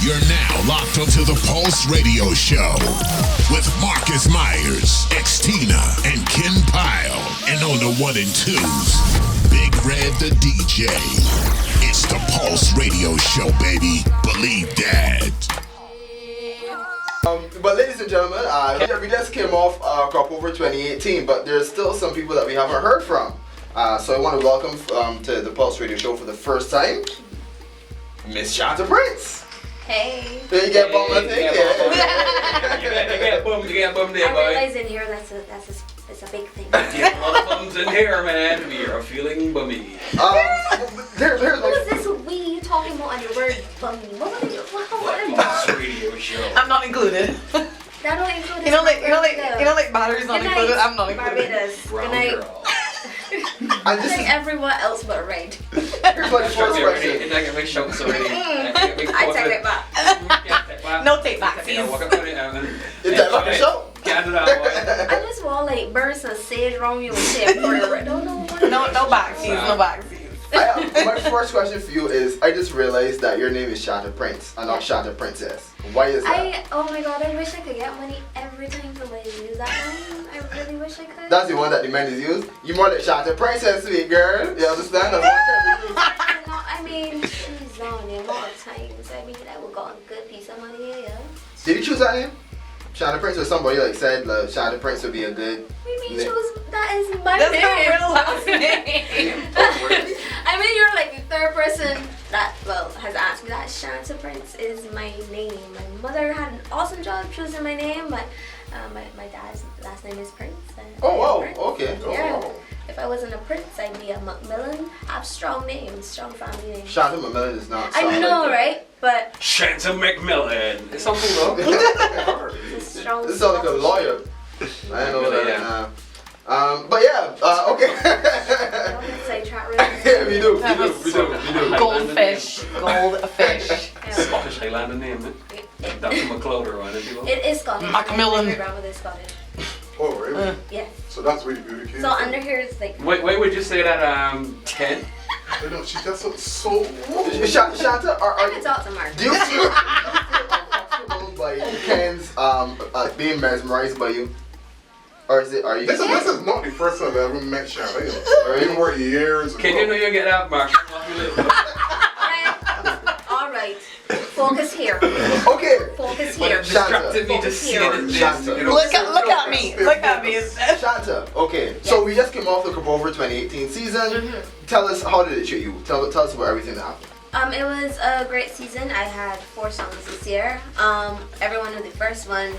You're now locked onto the Pulse Radio Show with Marcus Myers, Xtina, and Ken Pyle. And on the 1 and 2s, Big Red the DJ. It's the Pulse Radio Show, baby. Believe that. But ladies and gentlemen, we just came off Crop Over 2018, but there's still some people that we haven't heard from. So I want to welcome to the Pulse Radio Show for the first time, Miss Shanta Prince. Hey. Did you get bummed, I think? You get bummed there, boy. I realize in here that's a big thing. You get a lot of bums in here, man. We are feeling bummy. Here's Who is this we you talking about on your word bummy? What are you? Pulse Radio Show. I'm not included. That don't include You know, like batteries not included. I'm not included. Barbados. Brown Good night. girl. And this Like is everyone else but Red. here's my first question. I get my shouts already. I take it back. No take back, You know, please. what can put it out and- Is that like the show? Get it out, boy. I just want like burn some sage around you and say a prayer. I don't know what. No backsies, no backsies. My first question for you is, I just realized that your name is Shanta Prince and not Shanta Princess. Why is that? Oh my god, I wish I could get money every time somebody use that name. I really wish I could. That's the one that the men is used. You more like Shanta Princess, sweet girl. You understand? That's what I mean, she's on the amount of times. I mean, I would got a good piece of money, yeah. Did you choose that name? Shanta Prince, or somebody like said like, Shanta Prince would be a good We name? chose that is my That's name. not real last name. I mean, you're like the third person that has asked me that. Shanta Prince is my name. My mother had an awesome job choosing my name, but my dad's last name is Prince. Oh, wow, Prince. okay. Yeah. Oh. If I wasn't a prince, I'd be a Macmillan. I have strong names, strong family names. Shanta McMillan is not. I know, right? But Shanta McMillan. It's something though. it's a strong. This sounds like a lawyer. I know that. Yeah. But yeah, okay. Yeah, we do. Goldfish. Yeah. Scottish Highlander name, man. That's McCloder on it, people. It is Scottish. Macmillan. My grandmother is Scottish. Oh, really? Yeah. So that's where the beauty came So from. under here is like. Wait, would you say that, Ken? I know, she does so Shanta, I can talk to Mark. do you feel uncomfortable by Ken's being mesmerized by you? Or is it, are you? This is not the first time I ever met Shanta. Really? We've worked years. Can you know you get out, Mark? All right. Focus here. Okay. Focus What here. it distracted me to see it in this, Shanta. you know. Look at me. Look at me. Shanta, okay. So we just came off the Crop Over 2018 season. Tell us, how did it treat you? Tell us about everything that happened. It was a great season. I had 4 songs this year. Everyone knew the first one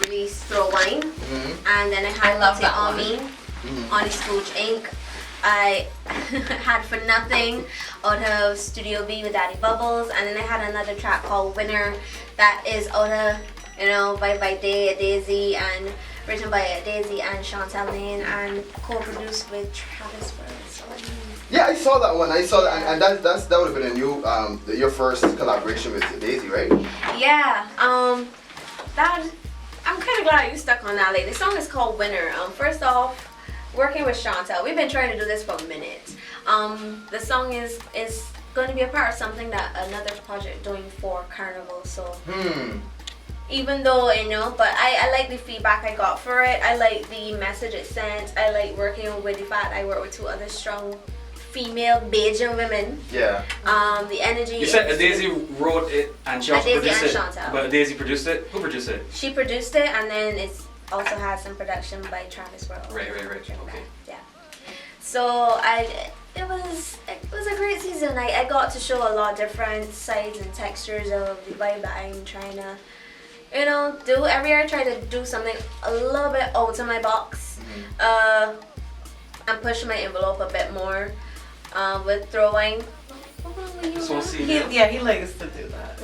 released Throw Wine. And then I had love Love that On one. Me, on the Scooch Inc. I had For Nothing out of Studio B with Daddy Bubbles, and then I had another track called Winner that is out of, by Daisy, and written by Daisy and Chantal Lane, and co-produced with Travis Burns. So, Yeah, I saw that one. I saw that, and that would have been a new, your first collaboration with Daisy, right? yeah, that I'm kind of glad you stuck on that. Like, the song is called Winner. First off, working with Chantal, we've been trying to do this for a minute. The song is going to be a part of something that another project doing for Carnival. So even though but I like the feedback I got for it. I like the message it sent. I like working with the fact I work with 2 other strong female Bajan women. Yeah. The energy. You said Daisy wrote it and she also Daisy produced and it. Chantal. But Daisy produced it? Who produced it? She produced it, and then it's also has some production by Travis World. Right. Okay. Yeah. So it was a great season. I got to show a lot of different sides and textures of the vibe that I'm trying to, do. Every year I try to do something a little bit out of my box, and push my envelope a bit more, with throwing. So see He likes to do that.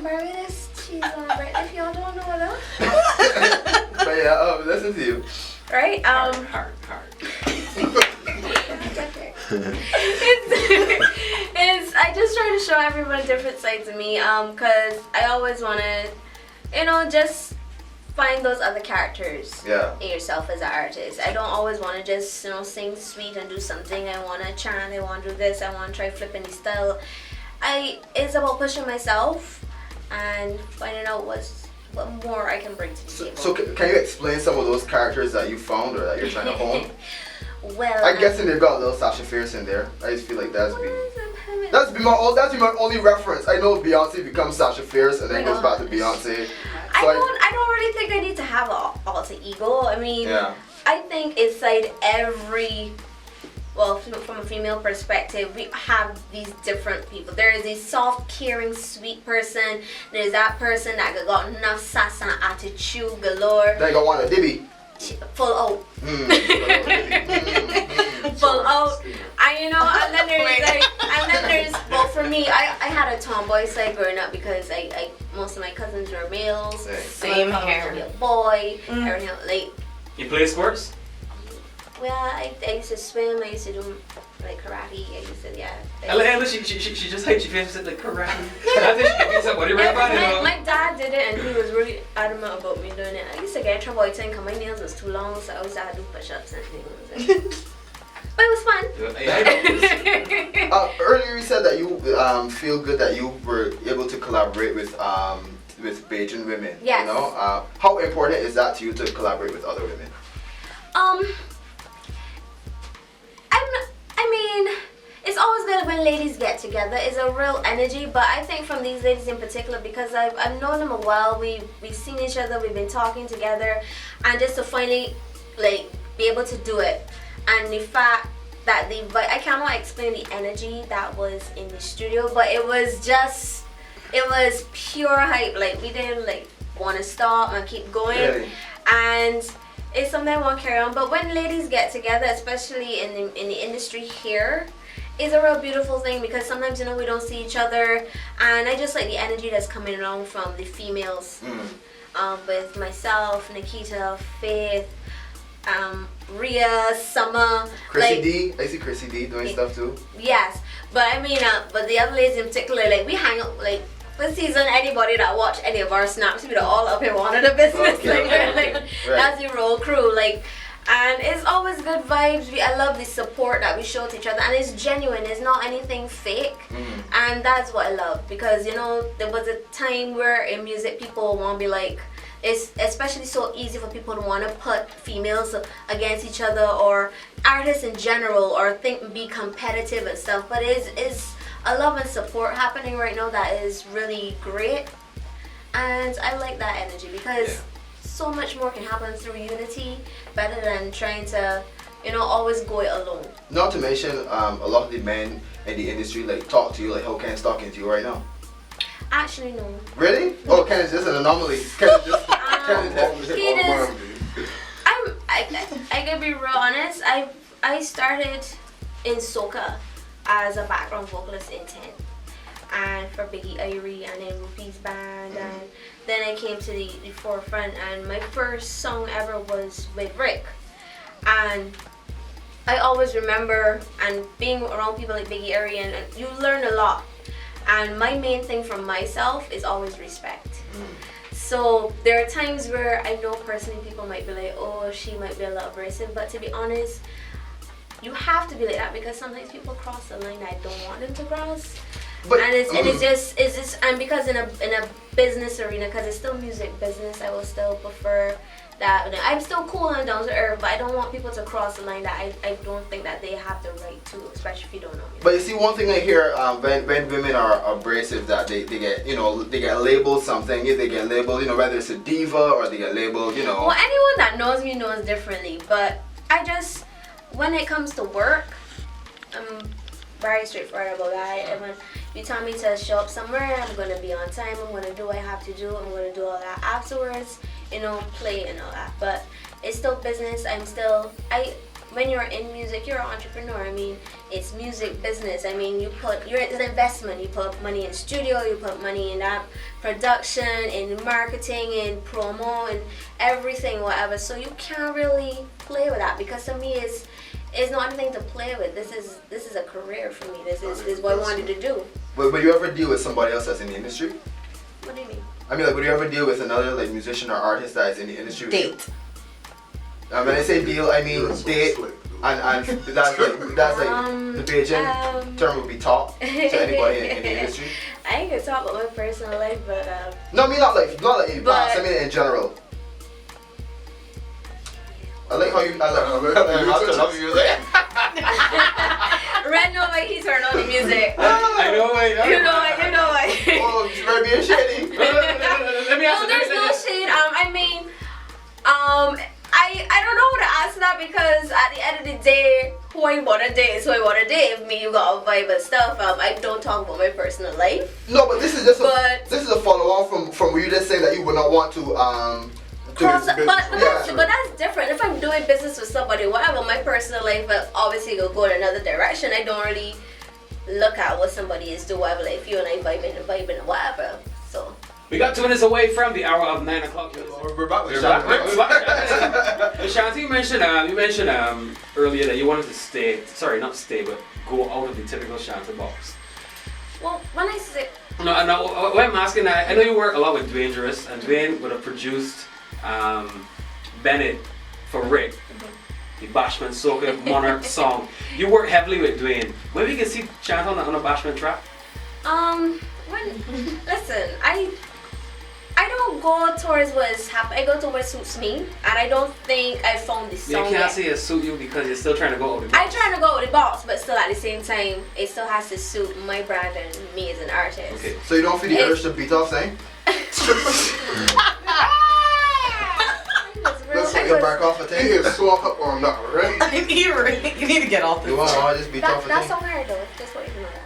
Barbados, she's right. If y'all don't know that, But yeah, listen to you. right? Hard. It's I just try to show everyone different sides of me, cause I always wanna, just find those other characters in yourself as an artist. I don't always wanna just, sing sweet and do something. I wanna chant, I wanna do this, I wanna try flipping the style. it's about pushing myself and finding out what more I can bring to the table. So can you explain some of those characters that you found or that you're trying to hone? Well, I'm guessing they've got a little Sasha Fierce in there. I just feel like that's my only reference. I know Beyonce becomes Sasha Fierce and then goes back to Beyonce. So I don't really think I need to have an alter ego. I mean, yeah. I think inside every, well, from a female perspective, we have these different people. There is a soft, caring, sweet person. There's that person that got enough sass and attitude galore. Then you got one a Dibby. Full out. Full out. And then there's well, for me, I had a tomboy side growing up because I most of my cousins were males. Same here. A boy. Everything like. You play sports? Well, I used to swim. I used to do like karate. I used to She just hates you said like karate. I think she can somebody right about it. My dad did it, and he was really adamant about me doing it. I used to get in trouble because my nails was too long, so I always had to do push-ups and things. But it was fun. Earlier you said that you feel good that you were able to collaborate with Bajan women. Yes. You know, how important is that to you to collaborate with other women? I mean, it's always good when ladies get together. It's a real energy, but I think from these ladies in particular, because I've known them a while, we've seen each other, we've been talking together, and just to finally like be able to do it, and the fact that I cannot explain the energy that was in the studio, but it was pure hype. Like we didn't like want to stop and keep going, Really? and it's something I want to carry on. But when ladies get together, especially in the industry here, it's a real beautiful thing because sometimes we don't see each other, and I just like the energy that's coming along from the females, with myself, Nikita, Faith, Rhea, Summer, Chrissy D. I see Chrissy D doing stuff too. Yes, but I mean, but the other ladies in particular, like we hang out like. This season, anybody that watch any of our snaps, we're all up in one of the business. Okay. That's the roll crew. Like, and it's always good vibes. I love the support that we show to each other, and it's genuine. It's not anything fake, and that's what I love because there was a time where in music people want to be like. It's especially so easy for people to want to put females against each other or artists in general or be competitive and stuff, but it's a love and support happening right now that is really great, and I like that energy because so much more can happen through unity better than trying to always go it alone. Not to mention a lot of the men in the industry like talk to you like how Ken's talking to you right now. Actually, no. Really? Oh, Ken's just an anomaly. Ken's just he does. I gotta be real honest. I started in soca as a background vocalist in 10, and for Biggie Irie and then Rupee's band, and then I came to the forefront, and my first song ever was with Rick, and I always remember and being around people like Biggie Irie, and you learn a lot, and my main thing for myself is always respect. So there are times where I know personally people might be like, oh, she might be a little abrasive, but to be honest, you have to be like that because sometimes people cross the line that I don't want them to cross. But, it's just and because in a business arena, because it's still music business, I will still prefer that. I'm still cool and down to earth, but I don't want people to cross the line that I don't think that they have the right to, especially if you don't know me. But you see, one thing I hear when women are abrasive, that they get they get labeled something. They get labeled whether it's a diva or they get labeled Well, anyone that knows me knows differently, but when it comes to work, I'm very straightforward about that. And when you tell me to show up somewhere, I'm going to be on time. I'm going to do what I have to do. I'm going to do all that afterwards, play and all that. But it's still business. When you're in music, you're an entrepreneur. I mean, it's music business. I mean, it's an investment. You put money in studio, you put money in that production, in marketing, in promo, and everything, whatever. So you can't really play with that because to me, it's not anything to play with. This is a career for me. This is what I wanted to do. But would you ever deal with somebody else that's in the industry? What do you mean? I mean, would you ever deal with another musician or artist that's in the industry? Date. When I say deal, I mean You're so date. slick, dude. And that's like the Beijing term would be taught to anybody in the industry. I ain't gonna talk about my personal life, but No, I mean not like in the past. I mean in general. I like how you. I love you. Red know why he turned on the music. I know why. You know why. Oh, you better be shady. Let me ask No, there's no shade. I mean, I don't know how to answer that because at the end of the day, who I want to date is who I want to date. If me, you got a vibe and stuff. I don't talk about my personal life. No, but this is just a follow on from what you just saying that you would not want to but that's different. If I'm doing business with somebody, whatever, my personal life obviously will go in another direction. I don't really look at what somebody is doing, whatever. Like if you and I vibing and whatever. So. We got 2 minutes away from the hour of 9 o'clock. We're back with Shanta, you mentioned earlier that you wanted to not stay, but go out of the typical Shanta box. Well, when I say No, what I'm asking, I know you work a lot with Dwayne Juris, and Dwayne would have produced Bennett for Rick, the Bashman Soca Monarch song. You work heavily with Dwayne. Maybe we can see Shanta on a Bashman track. Listen, I don't go towards what's happening. I go to what suits me, and I don't think I found this song You can't say it suit you because you're still trying to go out with the I'm box. trying to go with the box, but still at the same time, it still has to suit my brand and me as an artist. Okay. So you don't feel the urge to beat off saying? Let's get back off the He thing. is swap up on that, right? You need to get off You this. want to just beat off the That's thing? so hard though. Just what you know that.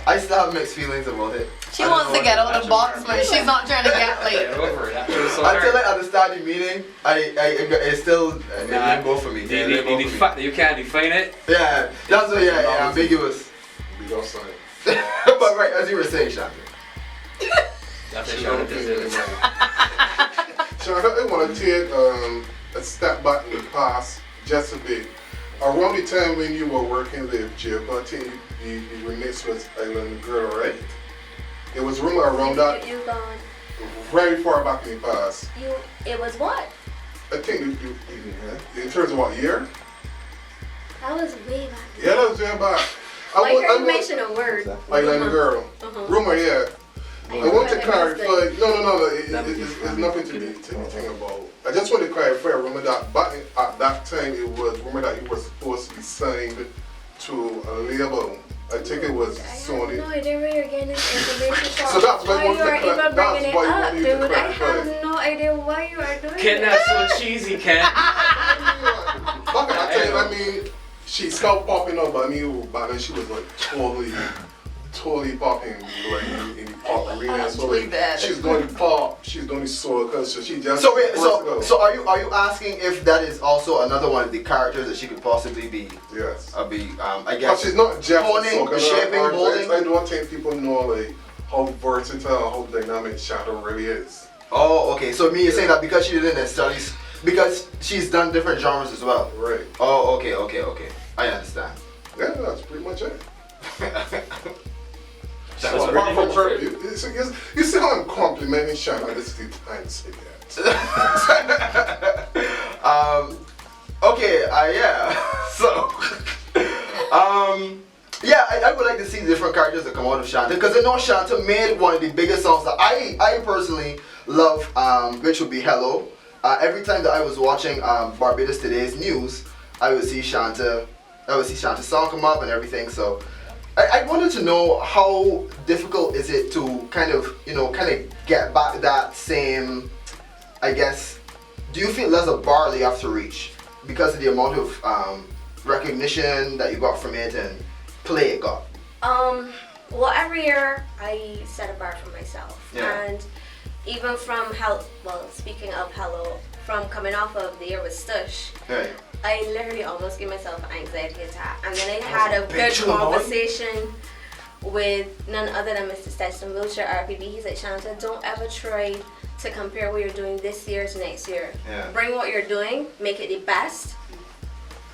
I still have mixed feelings about it. She wants to get out of the box, but she's not trying to get Get like. over it. That was so Until hard. I understand the meaning, it's still it didn't go for me. The fact that you can't define it. Yeah, that's what. Yeah, ambiguous. Beat off sign. But right, as you were saying, Shanta. That's what Shanta did. Shanta, I want to take a step back in the past just a bit. Around the time when you were working with Jib, I think the remix was Island Girl, right? It was rumored around that You gone. very far back in the past. It was what? I think in terms of what year? That was way back. Yeah, that was way back. Like you mentioned a word. Island Girl. Rumor, yeah. I want to clarify. No. It's nothing to be thinking about. I just want to clarify. Remember that back at that time, it was rumored that you were supposed to be signed to a label. I think it was Sony. No idea where you're getting this information from. So that's why why you you are even bringing it up, want dude. I have no idea why you are doing Ken, it. that's so cheesy, Ken. Fuck it, I tell you, I mean, she stopped popping up. I mean, back then she was like totally popping like in the pop arena. So like, she's going to pop, she's going to soul, cause she just. So wait, so are you asking if that is also another one of the characters that she could possibly be? Yes. I But guess. she's not just Honing, soca, shaping, molding. I don't think people know like how versatile, how dynamic Shanta really is. Oh, okay. So you're saying that because she didn't necessarily, because she's done different genres as well. Right. Oh, okay. I understand. Yeah, that's pretty much it. That's Apart really from much her, it. you see how I'm complimenting Shanta. This is the time to say that. Okay. Yeah. So. Yeah, I would like to see the different characters that come out of Shanta, because I know Shanta made one of the biggest songs that I personally love, which would be Hello. Every time that I was watching Barbados Today's news, I would see Shanta song come up and everything. So I wanted to know how difficult is it to kind of get back that same, I guess, do you feel there's a bar that you have to reach because of the amount of recognition that you got from it and play it got? Well, every year I set a bar for myself. Yeah. And even from speaking of Hello, from coming off of the year with Stush, Right. I literally almost gave myself an anxiety attack. And then I had a big good tune, boy. conversation with none other than Mr. Stetson Wiltshire, RPB. He's like, Shanta, don't ever try to compare what you're doing this year to next year. Yeah. Bring what you're doing, make it the best,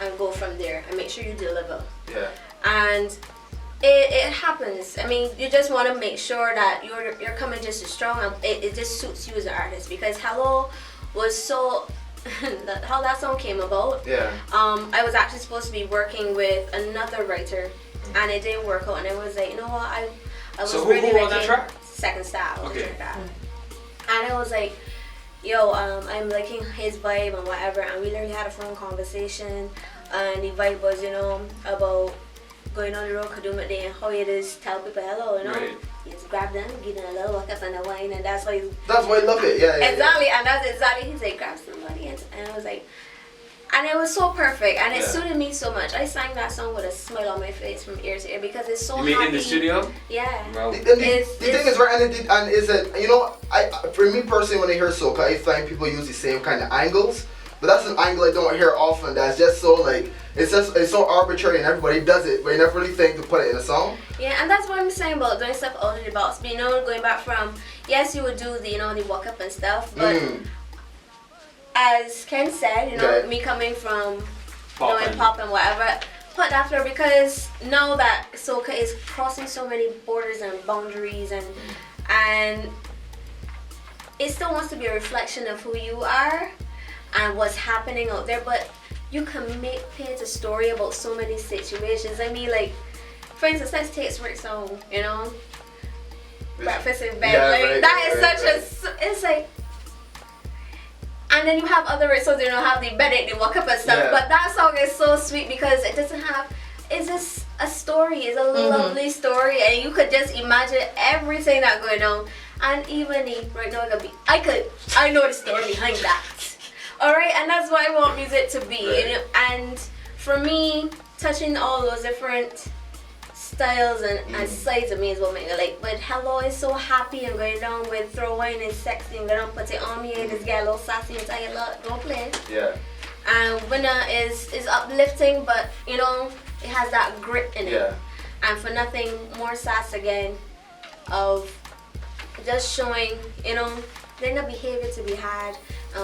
and go from there. And make sure you deliver. Yeah. And it happens. I mean, you just want to make sure that you're coming just as strong, and it just suits you as an artist, because Hello was so how that song came about. Yeah. I was actually supposed to be working with another writer, and it didn't work out. And I was like, you know what, I was So really who wrote that liking track? Second Style. Okay. Like that. And I was like, yo, I'm liking his vibe and whatever. And we literally had a phone conversation, and the vibe was, you know, about going on the road, Kaduma Day, and how it is tell people hello, you know. Right. You just grab them, give them a little walk up and a wine, and that's why. That's why I love it. Yeah. Exactly, and that's exactly. He's like, grab somebody, and I was like, and it was so perfect, and it suited me so much. I sang that song with a smile on my face from ear to ear because it's so You happy. mean in the studio? Yeah. Well, The thing is, right, and is that, you know, for me personally, when I hear soca, I find people use the same kind of angles, but that's an angle I don't hear often. That's just so like it's so arbitrary, and everybody does it, but you never really think to put it in a song. Yeah, and that's what I'm saying about doing stuff out of the box. But you know, going back from, yes, you would do the, you know, the walk up and stuff, but as Ken said, you know, me coming from knowing pop and whatever, put that there because now that soca is crossing so many borders and boundaries, and it still wants to be a reflection of who you are and what's happening out there, but you can paint a story about so many situations. I mean, like, for instance, let's take Rick's song, you know, Breakfast in Bed. It's like, and then you have other Rick songs, you know, have the bed, they walk up and stuff, but that song is so sweet because it doesn't have, it's just a story, it's a lovely story, and you could just imagine everything that's going on, and even right now, I know the story behind that. Alright, and that's what I want music to be. You know? And for me, touching all those different styles and sides of me is what makes me like. But hello is so happy and going down with throw wine is sexy and going to put it on me and just get a little sassy and tell you, look, don't play. Yeah. And winner is uplifting, but you know, it has that grit in it. Yeah. And for nothing more sass again of just showing, you know, there's no behavior to be had.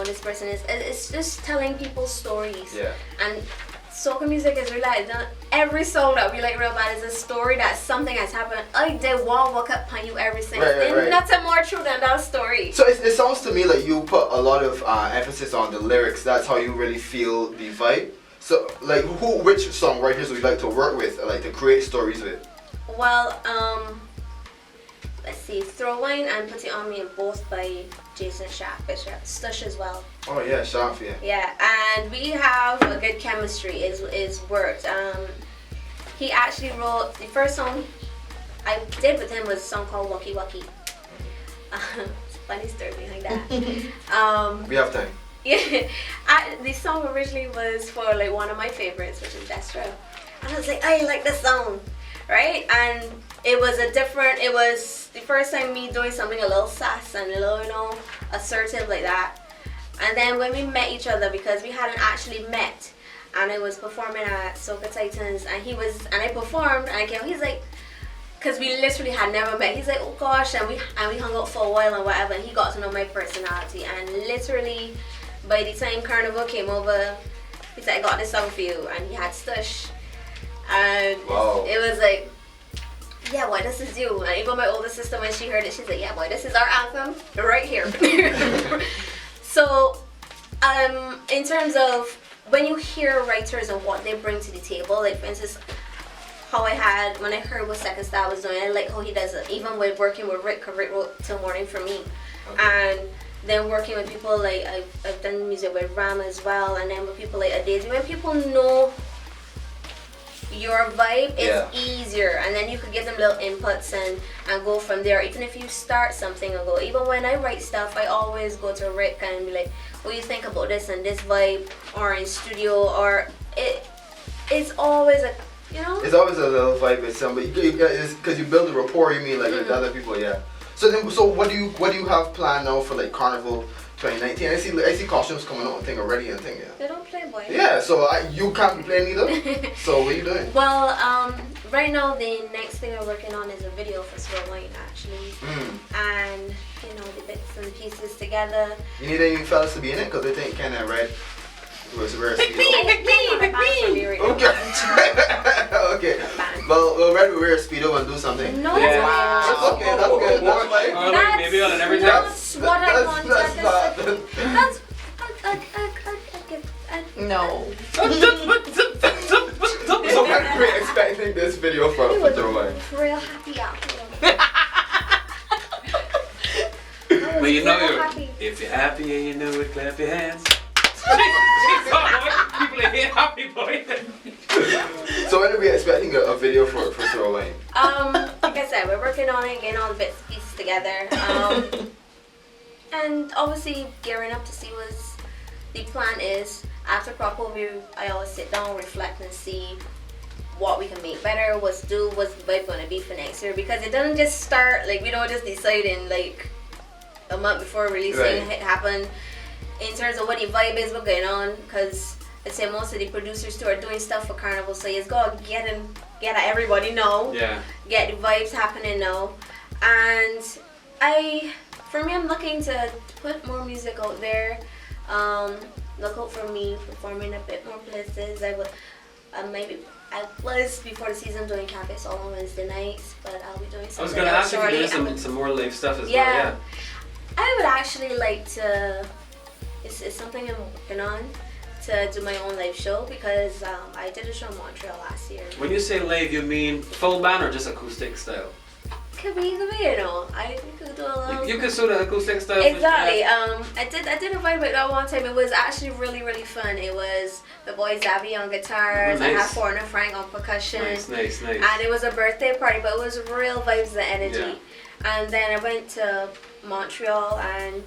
This person is, it's just telling people stories. Yeah. And soca music is really like, every song that we like real bad is a story that something has happened. I did walk up on you every single day. Right. Nothing more true than that story. So it sounds to me like you put a lot of emphasis on the lyrics. That's how you really feel the vibe. So like which songwriters would you like to work with, like to create stories with? Well, let's see, Throw Wine and Put It On Me are both by Jason Sharp, Stush as well. Oh yeah, Sharp, yeah. Yeah, and we have a good chemistry, is worked. He actually wrote, the first song I did with him was a song called Walkie Walkie. It's a funny story behind that. We have time. Yeah, the song originally was for like one of my favorites, which is Destra. And I was like, I like this song, right? And it was the first time me doing something a little sass and a little, you know, assertive like that. And then when we met each other, because we hadn't actually met, and I was performing at Soca Titans, and I performed, and he's like, because we literally had never met, he's like, oh gosh, and we hung out for a while and whatever, and he got to know my personality, and literally, by the time Carnival came over, he said, I got this song for you, and he had Stush, and it was like, yeah, boy, this is you. And even my older sister, when she heard it, she's like, yeah, boy, this is our anthem right here. So, in terms of when you hear writers and what they bring to the table, like for instance, when I heard what Second Style was doing, I like how he does it, even with working with Rick, because Rick wrote Till Morning for me. And then working with people like, I've done music with Ram as well, and then with people like Adezi, when people know your vibe, it's easier, and then you could give them little inputs and go from there. Even if you start something and go, even when I write stuff, I always go to Rick and be like, what do you think about this and this vibe, or in studio, or it's always a, you know, it's always a little vibe with somebody, because you build a rapport, you mean, like with other people. So what do you have planned now for like Carnival 2019? I see costumes coming out and thing already and thing. They don't play, boy. Yeah, so you can't be playing either. So what are you doing? Well, right now the next thing I'm working on is a video for Slow Wine actually, and you know, the bits and pieces together. You need any fellas to be in it, because they think kind of red. Pick me. Okay. Okay. Well, Red will wear a Speedo and do something. No, that's okay. That's good. That's maybe on an every time. That's what I want. That's No. So when are we expecting this video from Throwaway? Real happy out here. Well, you know, real happy. if you're happy and you know it, clap your hands. People ain't happy, boy. So when are we expecting a video for Throwaway? Like I said, we're working on it, getting all the bits and pieces together. And obviously gearing up to see what the plan is. After proper review, I always sit down, reflect, and see what we can make better, what's the vibe gonna be for next year. Because it doesn't just start, like we don't just decide in like a month before releasing it happen. In terms of what the vibe is, what's going on, because I'd say most of the producers too are doing stuff for Carnival, so you just gotta get everybody know, get the vibes happening now. And for me, I'm looking to put more music out there. Look out for me performing a bit more places. I was before the season doing campus all on Wednesday nights, but I'll be doing something. I was gonna ask you if you're doing some more live stuff as well. Yeah. I would actually like to. It's something I'm working on to do my own live show because I did a show in Montreal last year. When you say live, you mean full band or just acoustic style? Could be, you know. I could do a little. You could sort of acoustic style. Exactly. I did a vibe with that one time. It was actually really, really fun. It was the boy Zabby on guitars. Nice. I had Foreigner Frank on percussion. Nice. And it was a birthday party, but it was real vibes and energy. Yeah. And then I went to Montreal and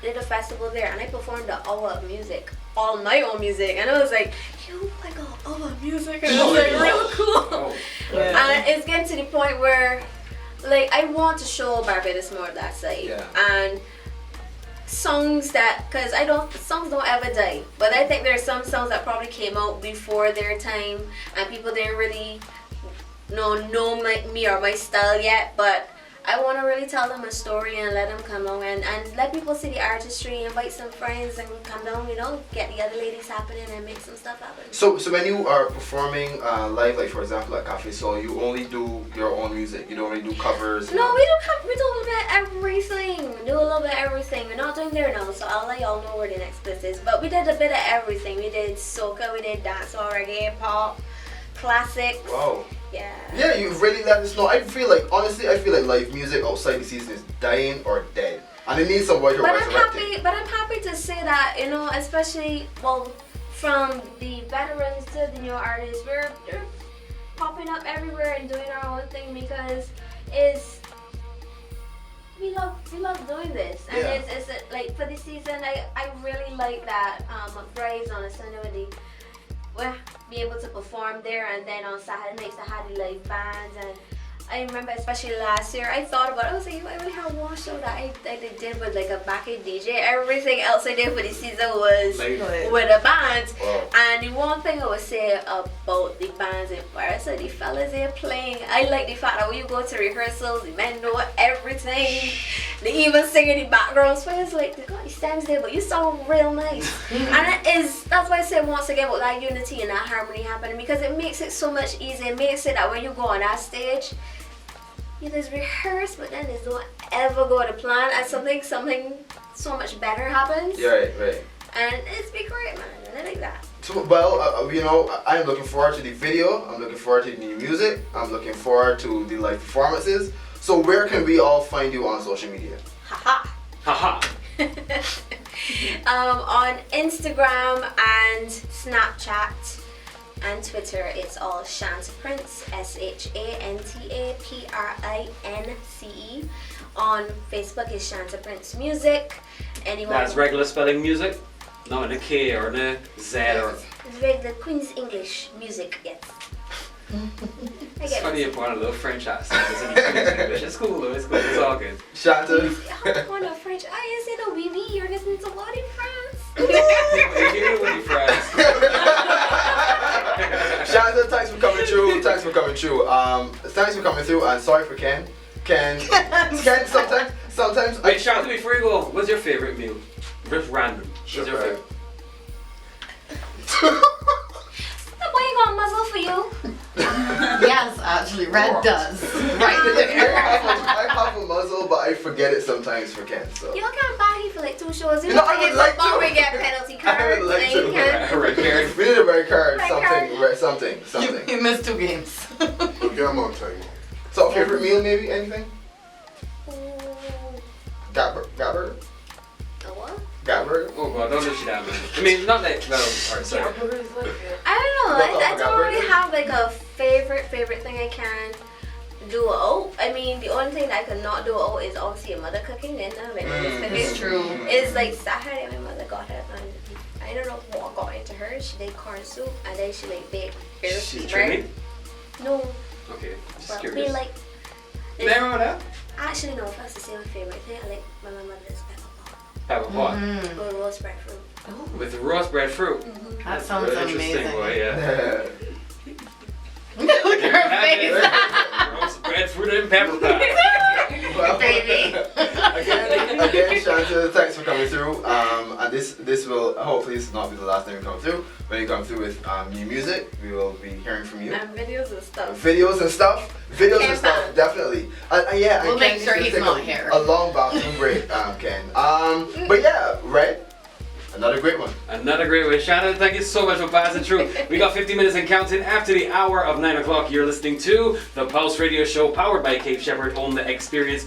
did a festival there, and I performed an hour of music, all my own music, and I was like, you like an hour of music, and it was like real cool. And it's getting to the point where, like, I want to show Barbados more of that side, and songs that, cause songs don't ever die, but I think there are some songs that probably came out before their time, and people didn't really know me or my style yet, but I want to really tell them a story and let them come along and let people see the artistry, invite some friends and come down, you know, get the other ladies happening and make some stuff happen. So when you are performing live, like for example at Cafe Soul, you only do your own music. You don't really do covers. No, we do a little bit of everything. We do a little bit of everything. We're not doing there now, so I'll let y'all know where the next place is. But we did a bit of everything. We did soca, we did dancehall, reggae, pop, classics. Wow. Yeah. Yeah, you really let us know. I feel like live music outside the season is dying or dead, and it needs some way to resurrect it. But I'm happy to say that, you know, especially from the veterans to the new artists, they're popping up everywhere and doing our own thing because we love doing this, and it's like for the season I really like that McBride's on a Sunday we'll be able to perform there, and then on Saturday nights I had the live bands. And I remember especially last year I thought about it. I was like, I only had one show that I did with like a backing DJ. Everything else I did for the season was with a band. Wow. And the one thing I would say about the bands in Paris, so the fellas they're playing, I like the fact that when you go to rehearsals, the men know everything. They even sing in the background, so it's like they got the stems there, but you sound real nice. And that's why I say once again about that unity and that harmony happening, because it makes it so much easier. It makes it that when you go on that stage, you just rehearse, but then they don't ever go to plan, and something so much better happens. Yeah, right. And it's been great, man. I like that. So, well, you know, I'm looking forward to the video. I'm looking forward to the new music. I'm looking forward to the live performances. So where can we all find you on social media? Haha. On Instagram and Snapchat and Twitter, it's all Shanta Prince, ShantaPrince. On Facebook is Shanta Prince Music. Anyone? That's regular spelling music? No, in a K or in a Z or... It's regular Queen's English music, yes. It's funny you put on a little French accent. It's in Queen's English. It's cool though, it's cool. It's all good. Shanta. Oh, no French. I said no, oui, you're listening to what in France? Shanta, thanks for coming through. Thanks for coming through. And sorry for Ken. Ken, sometimes. Wait, Shanta, before you go, what's your favorite meal? Just random. What's your favorite? What you got muzzle for you? Yes, actually, Red does. Right there. I have a muzzle, but I forget it sometimes for Ken. So. You can't buy he for like 2 shows. You know, I would like to. We get penalty I cards. would like to. Red card. We need a red card, Red something. You missed 2 games. Okay, I'm on time. So, favorite meal, maybe? Anything? Ooh, Gabber? a what? Gabber? Oh god, don't do shit out, man. I mean, not that. Well, alright, sorry. I don't know. I don't really have like a favorite thing I can do out. I mean, the only thing that I could not do out is obviously a mother cooking. Then when It's true. It's like Saturday, my mother got it, and I don't know what got into her. She did corn soup, and then she like baked She's bread. training? No, Okay, just but curious. we like. Never mind that. Actually, no. If I was to say my favorite thing, I like my mother's pepper pot Have a pot. or roast bread fruit. With roast bread fruit. That sounds Really amazing. interesting, boy, yeah. Look at her face. Roast bread fruit and pepper pie. Well, Baby. again, Shanta, thanks for coming through. And this will hopefully this will not be the last time you come through. When you come through with new music, we will be hearing from you. And videos and stuff. Videos and stuff, definitely. Yeah, We'll and make Ken sure needs to he's take not here. a long bathroom break, Ken. But yeah, Red, another great one. Another great one. Shannon, thank you so much for passing through. We got 50 minutes and counting. After the hour of 9 o'clock, you're listening to the Pulse Radio Show powered by Cape Shepherd on the Experience.